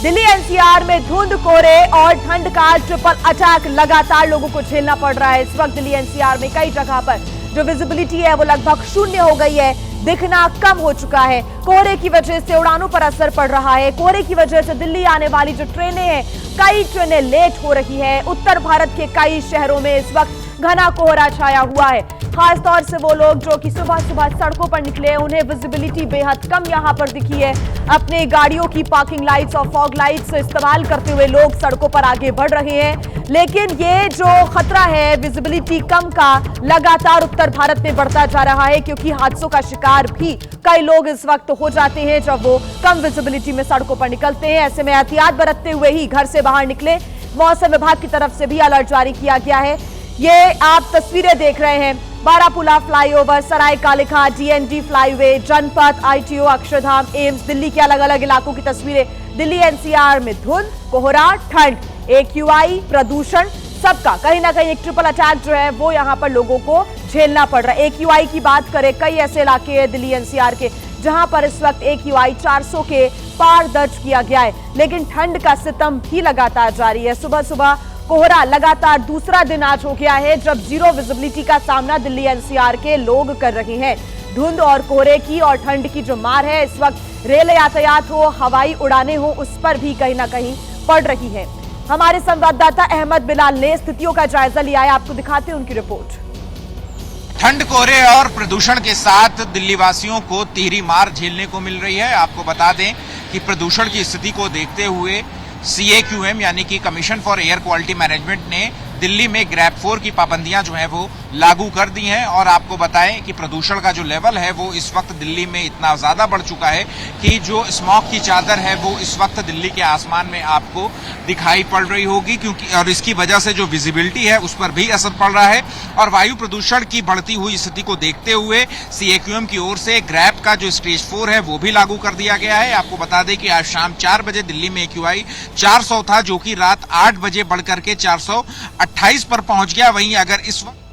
Delhi NCR में धुंध, कोहरे और ठंड का ट्रिपल अटैक लगातार लोगों को झेलना पड़ रहा है। इस वक्त दिल्ली एनसीआर में कई जगह पर जो विजिबिलिटी है वो लगभग शून्य हो गई है, दिखना कम हो चुका है। कोहरे की वजह से उड़ानों पर असर पड़ रहा है। कोहरे की वजह से दिल्ली आने वाली जो ट्रेनें हैं, कई ट्रेनें लेट हो रही है। उत्तर भारत के कई शहरों में इस वक्त घना कोहरा छाया हुआ है। खास तौर से वो लोग जो कि सुबह सुबह सड़कों पर निकले, उन्हें विजिबिलिटी बेहद कम यहां पर दिखी है। अपने गाड़ियों की पार्किंग लाइट्स और फॉग लाइट्स इस्तेमाल करते हुए लोग सड़कों पर आगे बढ़ रहे हैं। लेकिन ये जो खतरा है विजिबिलिटी कम का, लगातार उत्तर भारत में बढ़ता जा रहा है, क्योंकि हादसों का शिकार भी कई लोग इस वक्त हो जाते हैं जब वो कम विजिबिलिटी में सड़कों पर निकलते हैं। ऐसे में एहतियात बरतते हुए ही घर से बाहर निकले। मौसम विभाग की तरफ से भी अलर्ट जारी किया गया है। ये आप तस्वीरें देख रहे हैं, बारापुला फ्लाईओवर, सराय कालिका, डीएनडी फ्लाईवे, जनपथ, आईटीओ, अक्षरधाम, एम्स, दिल्ली के अलग अलग इलाकों की तस्वीरें। दिल्ली एनसीआर में धुंध, कोहरा, ठंड, एक्यूआई, प्रदूषण, सबका कहीं ना कहीं एक ट्रिपल अटैक जो है वो यहां पर लोगों को झेलना पड़ रहा है। एक्यूआई की बात करें, कई ऐसे इलाके हैं दिल्ली एनसीआर के जहां पर इस वक्त एक्यूआई 400 के पार दर्ज किया गया है। लेकिन ठंड का सितम भी लगातार जारी है। सुबह सुबह कोहरा लगातार दूसरा दिन आज हो गया है जब जीरो विजिबिलिटी का सामना दिल्ली एनसीआर के लोग कर रहे हैं। धुंध और कोहरे की और ठंड की जो मार है, इस वक्त रेल यातायात हो, हवाई उड़ानें हो, उस पर भी कहीं ना कहीं पड़ रही है। हमारे संवाददाता अहमद बिलाल ने स्थितियों का जायजा लिया है, आपको दिखाते हैं उनकी रिपोर्ट। ठंड, कोहरे और प्रदूषण के साथ दिल्ली वासियों को तिहरी मार झेलने को मिल रही है। आपको बता दें कि प्रदूषण की स्थिति को देखते हुए CAQM यानी कि commission for air quality management ने दिल्ली में ग्रैप 4 की पाबंदियां जो है वो लागू कर दी हैं। और आपको बताएं कि प्रदूषण का जो लेवल है वो इस वक्त दिल्ली में इतना ज्यादा बढ़ चुका है कि जो स्मॉग की चादर है वो इस वक्त दिल्ली के आसमान में आपको दिखाई पड़ रही होगी, क्योंकि और इसकी वजह से जो विजिबिलिटी है उस पर भी असर पड़ रहा है। और वायु प्रदूषण की बढ़ती हुई स्थिति को देखते हुए CAQM की ओर से ग्रैप का जो स्टेज 4 है वो भी लागू कर दिया गया है। आपको बता दें कि आज शाम 4 बजे दिल्ली में AQI 400 था, जो कि रात 8 बजे बढ़कर के 428 पर पहुंच गया। वहीं अगर इस वक्त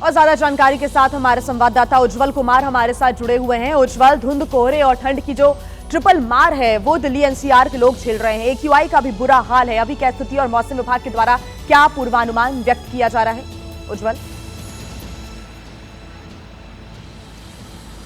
और ज्यादा जानकारी के साथ हमारे संवाददाता उज्जवल कुमार हमारे साथ जुड़े हुए हैं। उज्जवल, धुंध, कोहरे और ठंड की जो ट्रिपल मार है वो दिल्ली एनसीआर के लोग झेल रहे हैं। एक्यूआई का भी बुरा हाल है। अभी क्या स्थिति और मौसम विभाग के द्वारा क्या पूर्वानुमान व्यक्त किया जा रहा है, उज्जवल?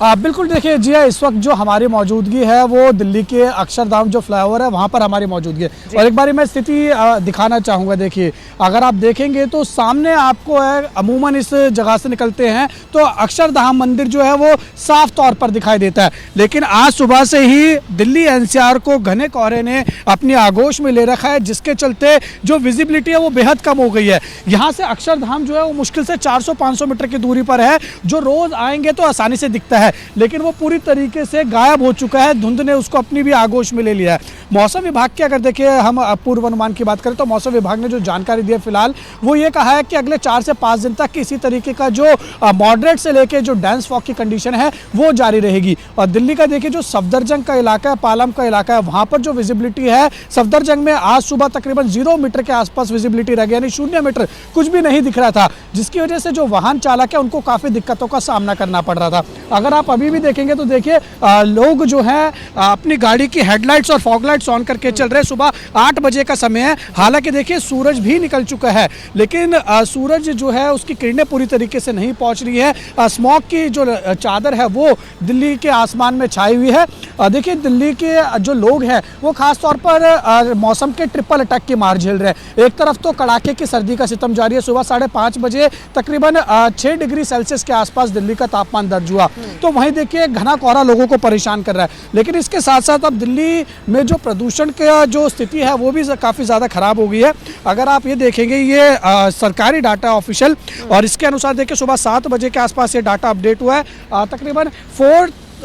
बिल्कुल, देखिए जी, इस वक्त जो हमारी मौजूदगी है वो दिल्ली के अक्षरधाम जो फ्लाईओवर है वहाँ पर हमारी मौजूदगी है। और एक बार मैं स्थिति दिखाना चाहूँगा। देखिए, अगर आप देखेंगे तो सामने आपको है, अमूमन इस जगह से निकलते हैं तो अक्षरधाम मंदिर जो है वो साफ तौर पर दिखाई देता है। लेकिन आज सुबह से ही दिल्ली एनसीआर को घने कोहरे ने अपनी आगोश में ले रखा है, जिसके चलते जो विजिबिलिटी है वो बेहद कम हो गई है। यहाँ से अक्षरधाम जो है वो मुश्किल से 400-500 मीटर की दूरी पर है, जो रोज आएंगे तो आसानी से दिखता है, लेकिन वो पूरी तरीके से गायब हो चुका है। धुंध ने उसको अपनी भी आगोश में ले लिया है। मौसम विभाग की अगर देखिए हम पूर्वानुमान की बात करें तो मौसम विभाग ने जो जानकारी दी है फिलहाल वो ये कहा है कि अगले 4 से 5 दिन तक इसी तरीके का जो मॉडरेट से लेके जो डेंस फॉग की कंडीशन है वो जारी रहेगी। और दिल्ली का देखिए जो सफदरजंग का इलाका है, पालम का इलाका है, वहां पर जो विजिबिलिटी है, सफदरजंग में आज सुबह तकरीबन 0 मीटर के आसपास विजिबिलिटी रह गई, यानी 0 मीटर, कुछ भी नहीं दिख रहा था, जिसकी वजह से जो वाहन चालक है उनको काफी दिक्कतों का सामना करना पड़ रहा था। अगर आप अभी भी देखेंगे तो देखिए लोग जो है अपनी गाड़ी की हेडलाइट्स और फॉग लाइट्स ऑन करके चल रहे हैं। सुबह 8 बजे का समय है, हालांकि देखिए सूरज भी निकल चुका है, लेकिन सूरज जो है उसकी किरणें पूरी तरीके से नहीं पहुंच रही है। स्मॉग की जो चादर है वो दिल्ली के आसमान में छाई हुई है। देखिए, दिल्ली के जो लोग हैं वो खास तौर पर मौसम के ट्रिपल अटैक की मार झेल रहे हैं। एक तरफ तो कड़ाके की सर्दी का सितम जारी है। सुबह 5:30 बजे तकरीबन 6 डिग्री सेल्सियस के आसपास दिल्ली का तापमान दर्ज हुआ, तो वहीं देखिए घना कोहरा लोगों को परेशान कर रहा है। लेकिन इसके साथ साथ अब दिल्ली में जो प्रदूषण का जो स्थिति है वो भी काफ़ी ज़्यादा खराब हो गई है। अगर आप ये देखेंगे, ये सरकारी डाटा ऑफिशियल, और इसके अनुसार देखिए सुबह 7 बजे के आसपास ये डाटा अपडेट हुआ है। तकरीबन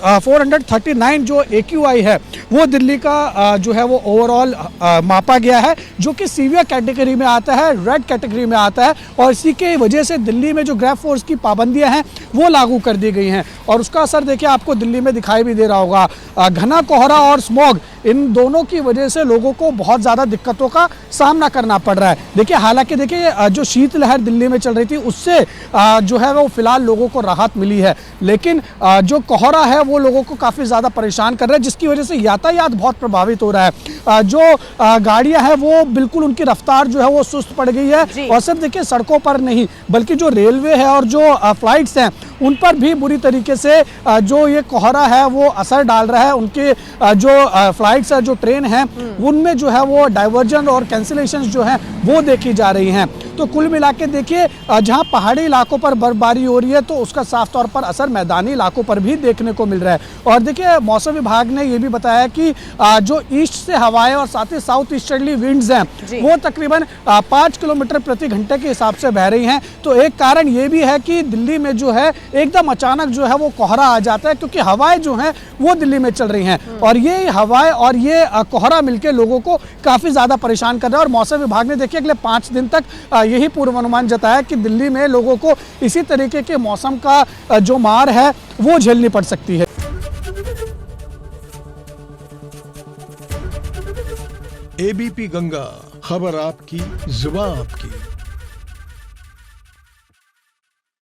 439 जो AQI है वो दिल्ली का जो है वो ओवरऑल मापा गया है, जो कि सीवियर कैटेगरी में आता है, रेड कैटेगरी में आता है। और इसी के वजह से दिल्ली में जो ग्रैप 4 की पाबंदियां हैं वो लागू कर दी गई हैं, और उसका असर देखिए आपको दिल्ली में दिखाई भी दे रहा होगा। घना कोहरा और स्मॉग इन दोनों की वजह से लोगों को बहुत ज़्यादा दिक्कतों का सामना करना पड़ रहा है। देखिए, हालांकि देखिए जो शीतलहर दिल्ली में चल रही थी उससे जो है वो फिलहाल लोगों को राहत मिली है, लेकिन जो कोहरा है वो लोगों को काफ़ी ज़्यादा परेशान कर रहा है, जिसकी वजह से यातायात बहुत प्रभावित हो रहा है। जो गाड़ियां हैं वो बिल्कुल उनकी रफ्तार जो है वो सुस्त पड़ गई है, और सिर्फ देखिए सड़कों पर नहीं बल्कि जो रेलवे है और जो फ्लाइट्स हैं उन पर भी बुरी तरीके से जो ये कोहरा है वो असर डाल रहा है। उनके जो फ्लाइट्स है, जो ट्रेन हैं, उनमें जो है वो डाइवर्जन और कैंसिलेशंस जो हैं वो देखी जा रही हैं। तो कुल मिला के देखिए, जहां पहाड़ी इलाकों पर बर्फबारी हो रही है तो उसका साफ तौर पर असर मैदानी इलाकों पर भी देखने को मिल रहा है। और देखिए, मौसम विभाग ने ये भी बताया कि जो ईस्ट से हवाएं और साथ ही साउथ ईस्टर्ली विंड्स हैं वो तकरीबन 5 किलोमीटर प्रति घंटे के हिसाब से बह रही हैं। तो एक कारण ये भी है कि दिल्ली में जो है एकदम अचानक जो है वो कोहरा आ जाता है, क्योंकि हवाएं जो हैं वो दिल्ली में चल रही हैं, और ये हवाएं और ये कोहरा मिलकर लोगों को काफ़ी ज़्यादा परेशान कर रहा है। और मौसम विभाग ने देखिए अगले 5 दिन तक यही पूर्वानुमान जताया कि दिल्ली में लोगों को इसी तरीके के मौसम का जो मार है वो झेलनी पड़ सकती है। एबीपी गंगा, खबर आपकी, जुबान आपकी।